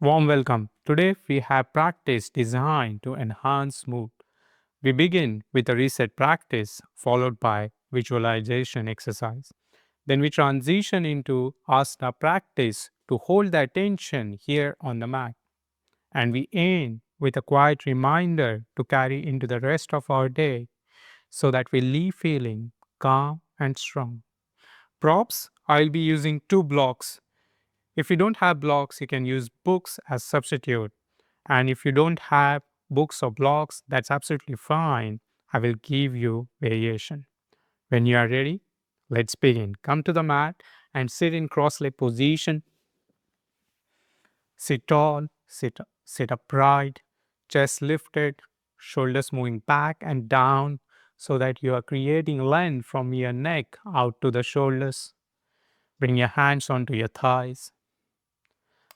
Warm welcome. Today we have practice designed to enhance mood. We begin with a reset practice followed by visualization exercise. Then we transition into asana practice to hold the attention here on the mat. And we end with a quiet reminder to carry into the rest of our day so that we leave feeling calm and strong. Props, I'll be using two blocks. If you don't have blocks, you can use books as substitute. And if you don't have books or blocks, that's absolutely fine. I will give you variation. When you are ready, let's begin. Come to the mat and sit in cross leg position. Sit tall, sit upright, chest lifted, shoulders moving back and down so that you are creating length from your neck out to the shoulders. Bring your hands onto your thighs.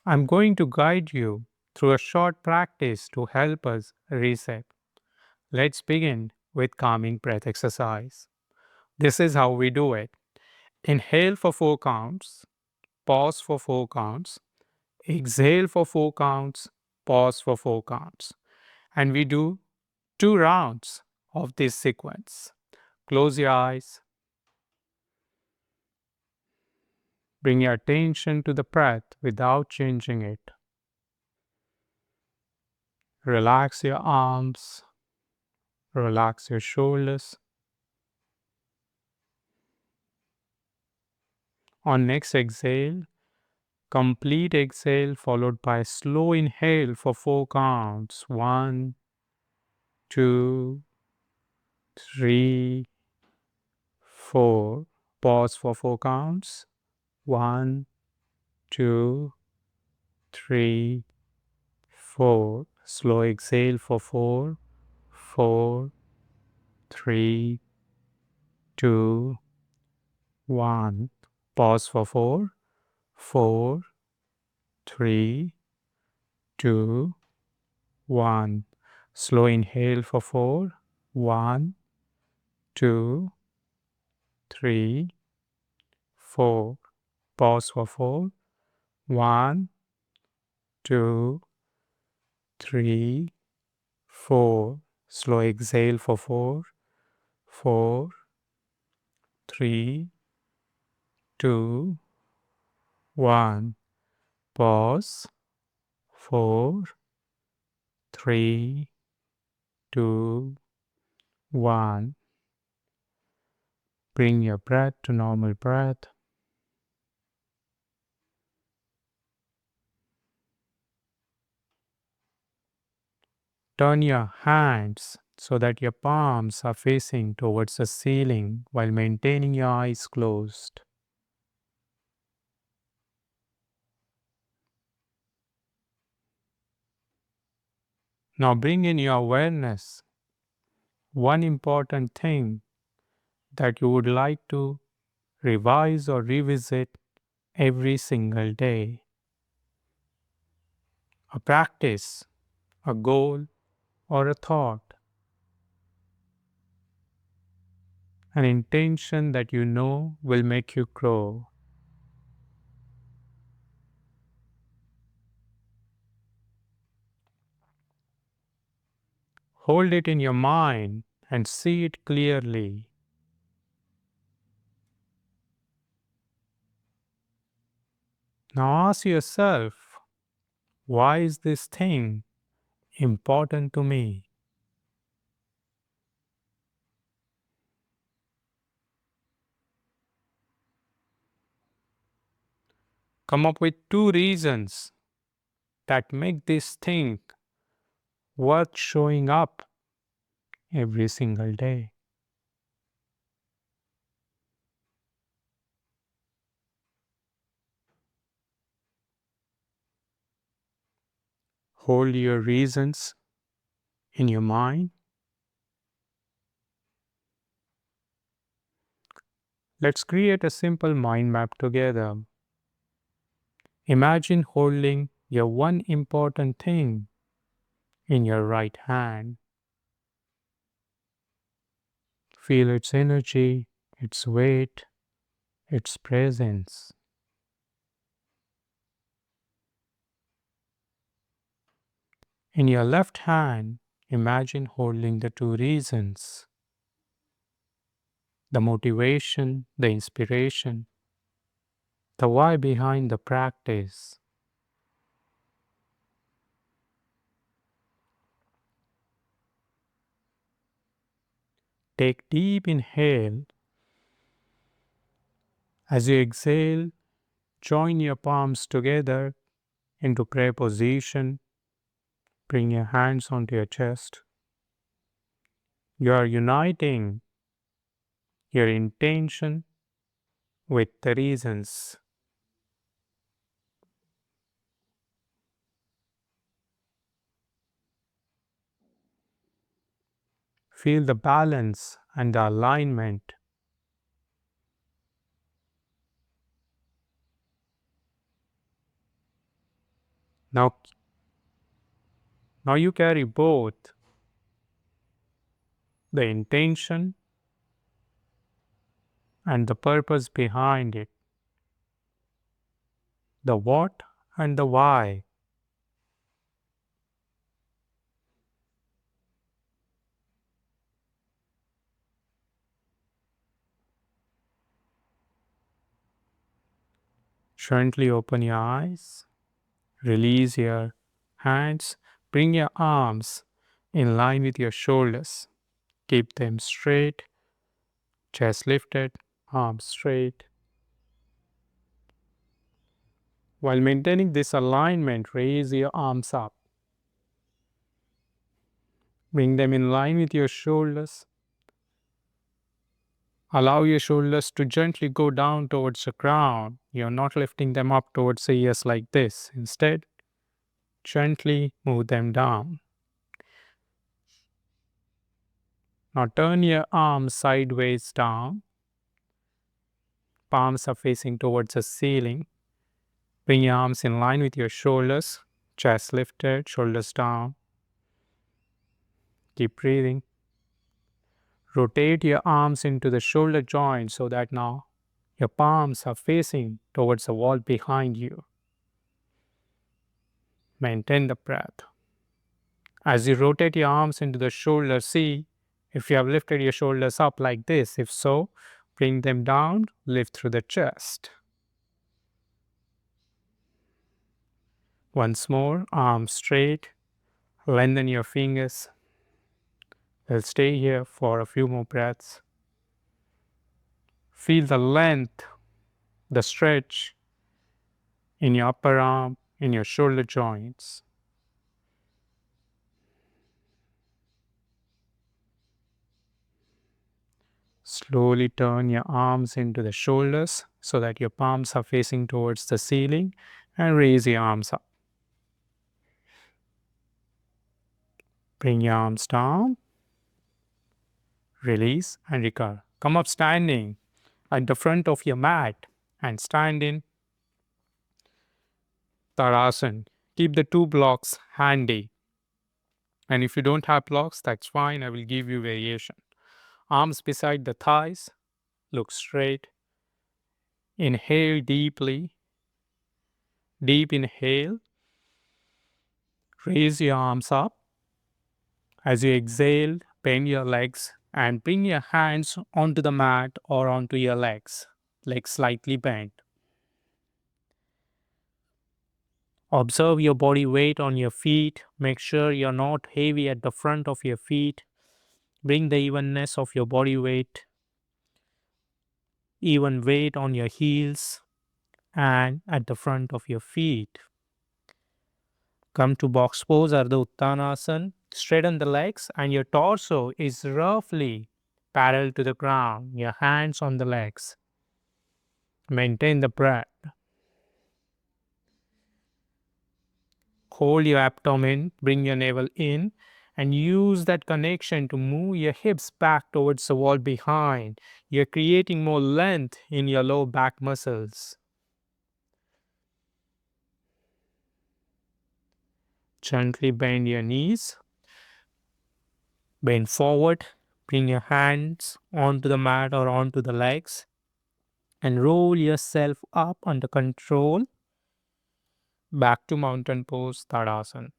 I'm going to guide you through a short practice to help us reset. Let's begin with calming breath exercise. This is how we do it. Inhale for 4 counts, pause for 4 counts, exhale for 4 counts, pause for 4 counts. And we do 2 rounds of this sequence. Close your eyes, bring your attention to the breath without changing it. Relax your arms, relax your shoulders. On next exhale, complete exhale followed by slow inhale for 4 counts. 1, 2, 3, 4. Pause for 4 counts. 1, 2, 3, 4. Slow exhale for 4, 4, 3, 2, 1. Pause for 4, 4, 3, 2, 1. Slow inhale for 4, 1, 2, 3, 4. Pause for 4, 1, 2, 3, 4. Slow exhale for 4, 4, 3, 2, 1. Pause, 4, 3, 2, 1. Bring your breath to normal breath. Turn your hands so that your palms are facing towards the ceiling while maintaining your eyes closed. Now bring in your awareness one important thing that you would like to revise or revisit every single day. A practice, a goal, or a thought. An intention that you know will make you grow. Hold it in your mind and see it clearly. Now ask yourself, why is this thing important to me? Come up with 2 reasons that make this thing worth showing up every single day. Hold your reasons in your mind. Let's create a simple mind map together. Imagine holding your one important thing in your right hand. Feel its energy, its weight, its presence. In your left hand, imagine holding the two reasons, the motivation, the inspiration, the why behind the practice. Take deep inhale. As you exhale, join your palms together into prayer position. Bring your hands onto your chest. You are uniting your intention with the reasons. Feel the balance and the alignment. Now, now you carry both the intention and the purpose behind it, the what and the why. Gently open your eyes, release your hands, bring your arms in line with your shoulders. Keep them straight, chest lifted, arms straight. While maintaining this alignment, raise your arms up. Bring them in line with your shoulders. Allow your shoulders to gently go down towards the ground. You're not lifting them up towards the ears like this. Instead, gently move them down. Now turn your arms sideways down. Palms are facing towards the ceiling. Bring your arms in line with your shoulders. Chest lifted, shoulders down. Keep breathing. Rotate your arms into the shoulder joint so that now your palms are facing towards the wall behind you. Maintain the breath. As you rotate your arms into the shoulder, see if you have lifted your shoulders up like this. If so, bring them down, lift through the chest. Once more, arms straight, lengthen your fingers. We'll stay here for a few more breaths. Feel the length, the stretch in your upper arm, in your shoulder joints. Slowly turn your arms into the shoulders so that your palms are facing towards the ceiling and raise your arms up. Bring your arms down, release and recover. Come up standing at the front of your mat and stand in Tadasana. Keep the two blocks handy. And if you don't have blocks, that's fine. I will give you variation. Arms beside the thighs, look straight. Inhale deeply. Deep inhale. Raise your arms up. As you exhale, bend your legs and bring your hands onto the mat or onto your legs slightly bent. Observe your body weight on your feet. Make sure you're not heavy at the front of your feet. Bring the evenness of your body weight, even weight on your heels and at the front of your feet. Come to box pose, Ardha Uttanasana. Straighten the legs and your torso is roughly parallel to the ground. Your hands on the legs. Maintain the breath. Hold your abdomen, bring your navel in, and use that connection to move your hips back towards the wall behind. You're creating more length in your low back muscles. Gently bend your knees, bend forward, bring your hands onto the mat or onto the legs, and roll yourself up under control back to mountain pose, Tadasana.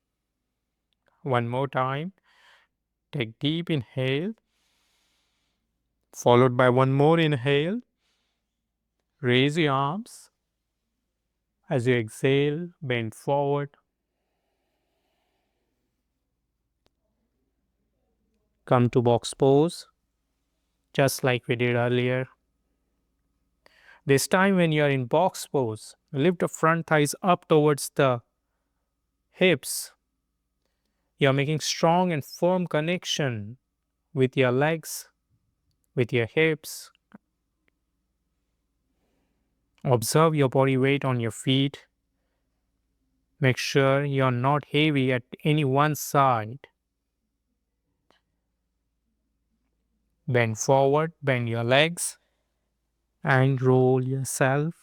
One more time. Take deep inhale, followed by one more inhale. Raise your arms. As you exhale, bend forward. Come to box pose, just like we did earlier. This time, when you are in box pose, lift the front thighs up towards the hips. You are making strong and firm connection with your legs, with your hips. Observe your body weight on your feet. Make sure you are not heavy at any one side. Bend forward, bend your legs, and roll yourself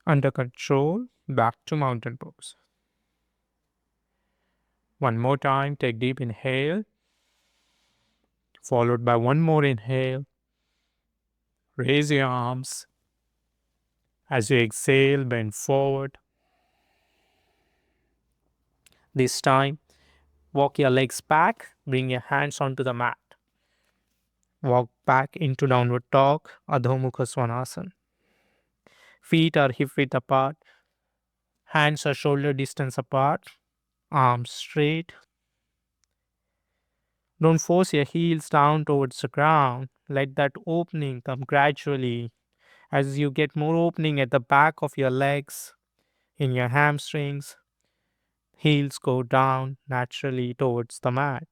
under control back to mountain pose. One more time, take deep inhale, followed by one more inhale. Raise your arms. As you exhale, bend forward. This time, walk your legs back, bring your hands onto the mat. Walk back into downward dog, Adho Mukha Svanasana. Feet are hip width apart, hands are shoulder distance apart, arms straight. Don't force your heels down towards the ground. Let that opening come gradually as you get more opening at the back of your legs, in your hamstrings. Heels go down naturally towards the mat.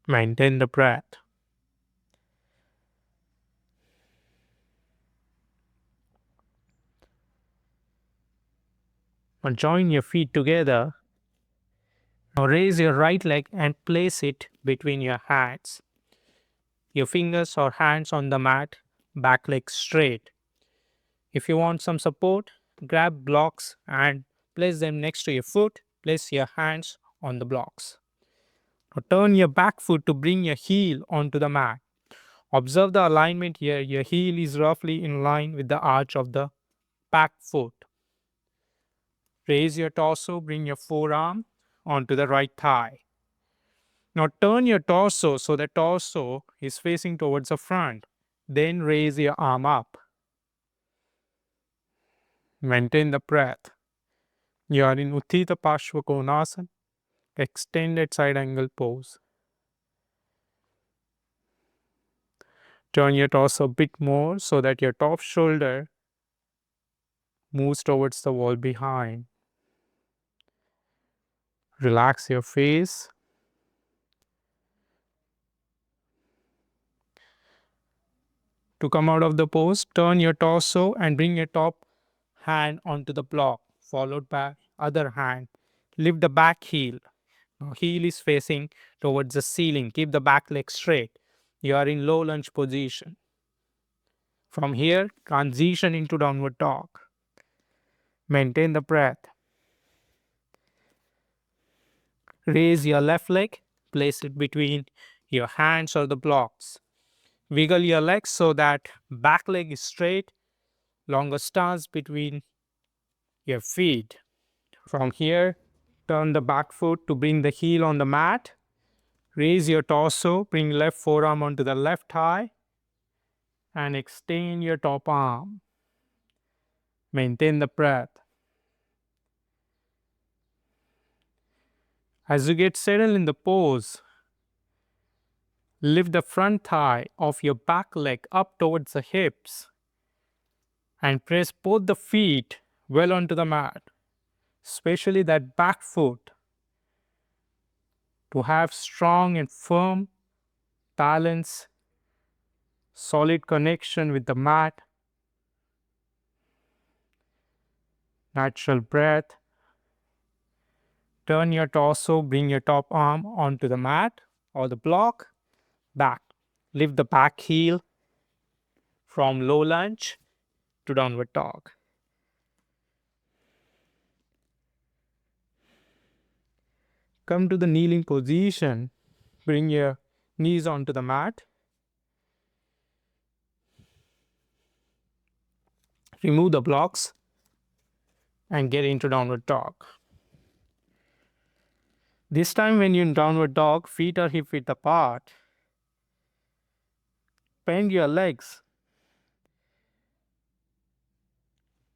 Maintain the breath. Now join your feet together. Now raise your right leg and place it between your hands. Your fingers or hands on the mat, back leg straight. If you want some support, grab blocks and place them next to your foot. Place your hands on the blocks. Now turn your back foot to bring your heel onto the mat. Observe the alignment here. Your heel is roughly in line with the arch of the back foot. Raise your torso, bring your forearm onto the right thigh. Now turn your torso so the torso is facing towards the front. Then raise your arm up. Maintain the breath. You are in Utthita Parshvakonasana, extended side angle pose. Turn your torso a bit more so that your top shoulder moves towards the wall behind. Relax your face. To come out of the pose, turn your torso and bring your top hand onto the block, followed by other hand. Lift the back heel. Now heel is facing towards the ceiling. Keep the back leg straight. You are in low lunge position. From here, transition into downward dog. Maintain the breath. Raise your left leg. Place it between your hands or the blocks. Wiggle your legs so that back leg is straight. Longer stance between your feet. From here, turn the back foot to bring the heel on the mat. Raise your torso, bring left forearm onto the left thigh, and extend your top arm. Maintain the breath. As you get settled in the pose, lift the front thigh of your back leg up towards the hips and press both the feet well onto the mat, especially that back foot, to have strong and firm balance, solid connection with the mat, natural breath. Turn your torso, bring your top arm onto the mat or the block, back. Lift the back heel from low lunge to downward dog. Come to the kneeling position. Bring your knees onto the mat. Remove the blocks. and get into downward dog. This time when you're in downward dog, feet are hip width apart. Bend your legs.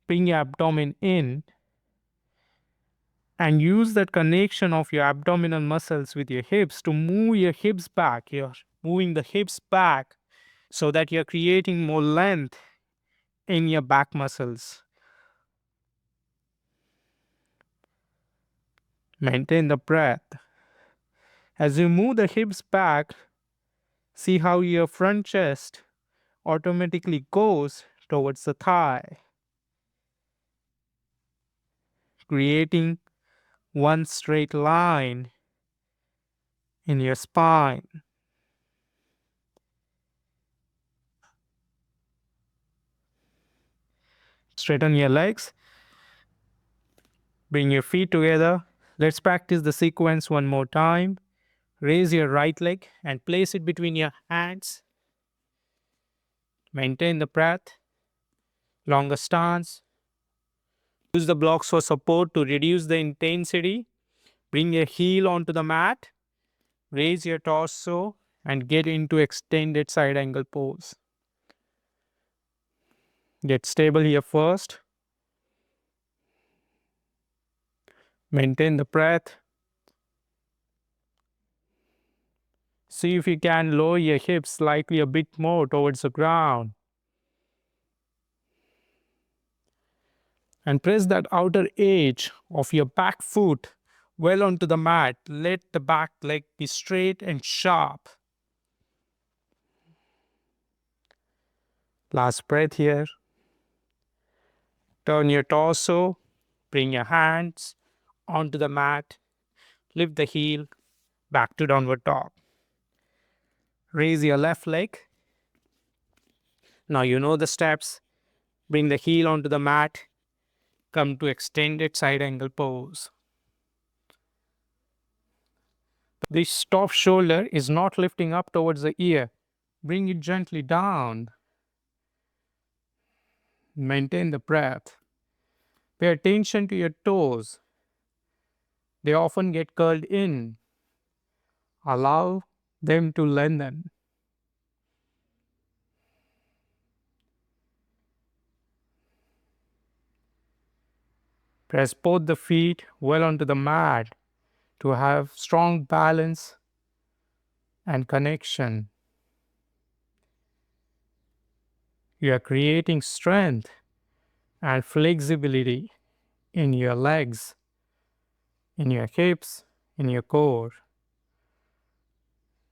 Bring your abdomen in and use that connection of your abdominal muscles with your hips to move your hips back. You're moving the hips back so that you're creating more length in your back muscles. Maintain the breath. As you move the hips back, see how your front chest automatically goes towards the thigh, creating one straight line in your spine. Straighten your legs, bring your feet together. Let's practice the sequence one more time. Raise your right leg and place it between your hands. Maintain the breath. Longer stance. Use the blocks for support to reduce the intensity. Bring your heel onto the mat. Raise your torso and get into extended side angle pose. Get stable here first. Maintain the breath. See if you can lower your hips slightly a bit more towards the ground. And press that outer edge of your back foot well onto the mat. Let the back leg be straight and sharp. Last breath here. Turn your torso, bring your hands onto the mat, lift the heel back to downward dog. Raise your left leg. Now you know the steps. Bring the heel onto the mat, come to extended side angle pose. This top shoulder is not lifting up towards the ear. Bring it gently down. Maintain the breath. Pay attention to your toes. They often get curled in. Allow them to lengthen. Press both the feet well onto the mat to have strong balance and connection. You are creating strength and flexibility in your legs, in your hips, in your core.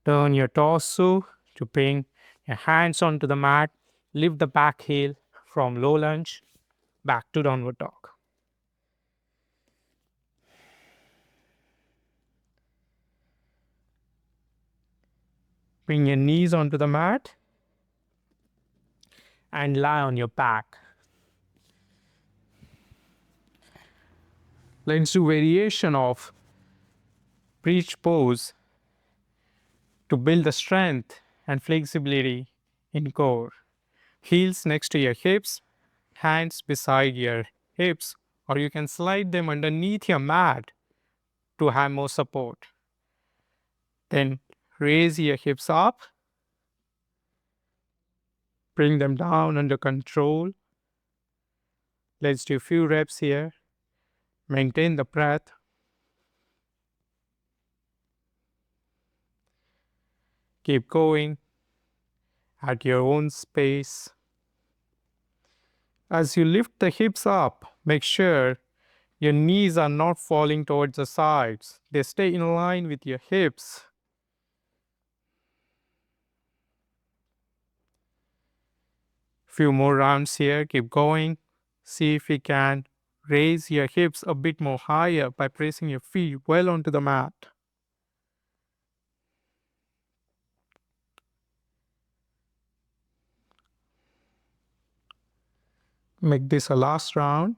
Turn your torso to bring your hands onto the mat. Lift the back heel from low lunge back to downward dog. Bring your knees onto the mat and lie on your back. Let's do variation of bridge pose to build the strength and flexibility in core. Heels next to your hips, hands beside your hips, or you can slide them underneath your mat to have more support. Then raise your hips up, bring them down under control. Let's do a few reps here. Maintain the breath. Keep going at your own space. As you lift the hips up, make sure your knees are not falling towards the sides. They stay in line with your hips. Few more rounds here. Keep going. See if you can raise your hips a bit more higher by pressing your feet well onto the mat. Make this a last round.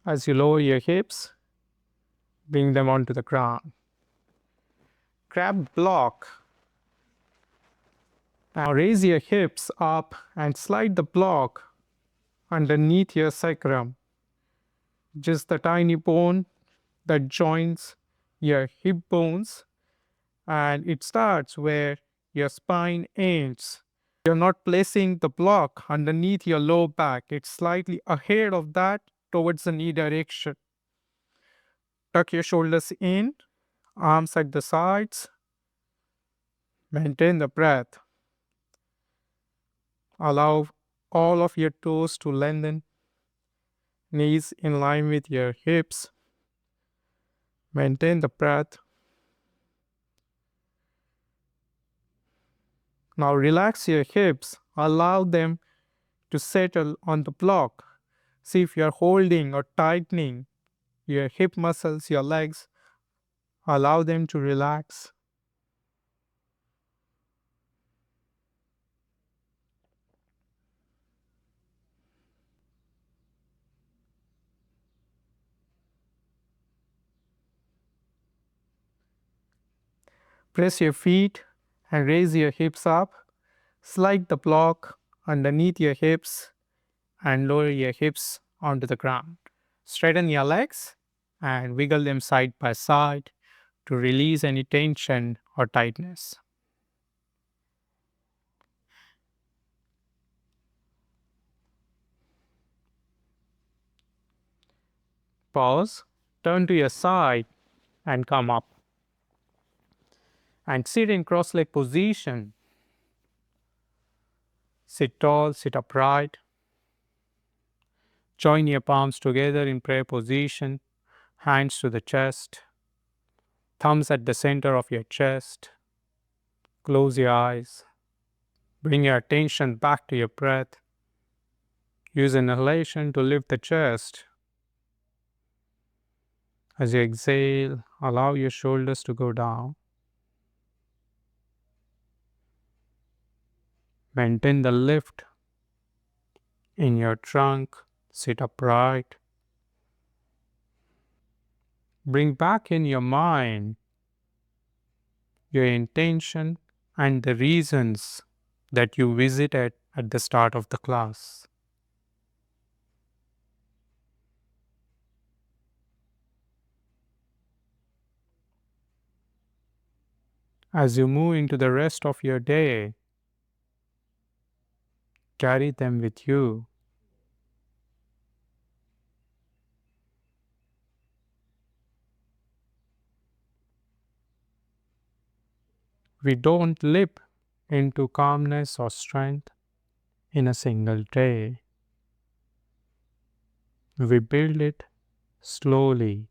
As you lower your hips, bring them onto the ground. Grab block. Now raise your hips up and slide the block underneath your sacrum, just the tiny bone that joins your hip bones, and it starts where your spine ends. You're not placing the block underneath your low back, it's slightly ahead of that towards the knee direction. Tuck your shoulders in, arms at the sides, maintain the breath. Allow all of your toes to lengthen, knees in line with your hips. Maintain the breath. Now relax your hips, allow them to settle on the block. See if you're holding or tightening your hip muscles, your legs. Allow them to relax. Press your feet and raise your hips up. Slide the block underneath your hips and lower your hips onto the ground. Straighten your legs and wiggle them side by side to release any tension or tightness. Pause, turn to your side and come up. And sit in cross leg position. Sit tall, sit upright. Join your palms together in prayer position, hands to the chest, thumbs at the center of your chest. Close your eyes. Bring your attention back to your breath. Use inhalation to lift the chest. As you exhale, allow your shoulders to go down. Maintain the lift in your trunk. Sit upright. Bring back in your mind your intention and the reasons that you visited at the start of the class. As you move into the rest of your day, carry them with you. We don't leap into calmness or strength in a single day. We build it slowly.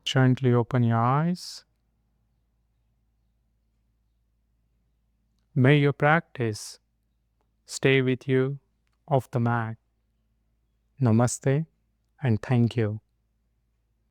Gently open your eyes. May your practice stay with you off the mat. Namaste and thank you.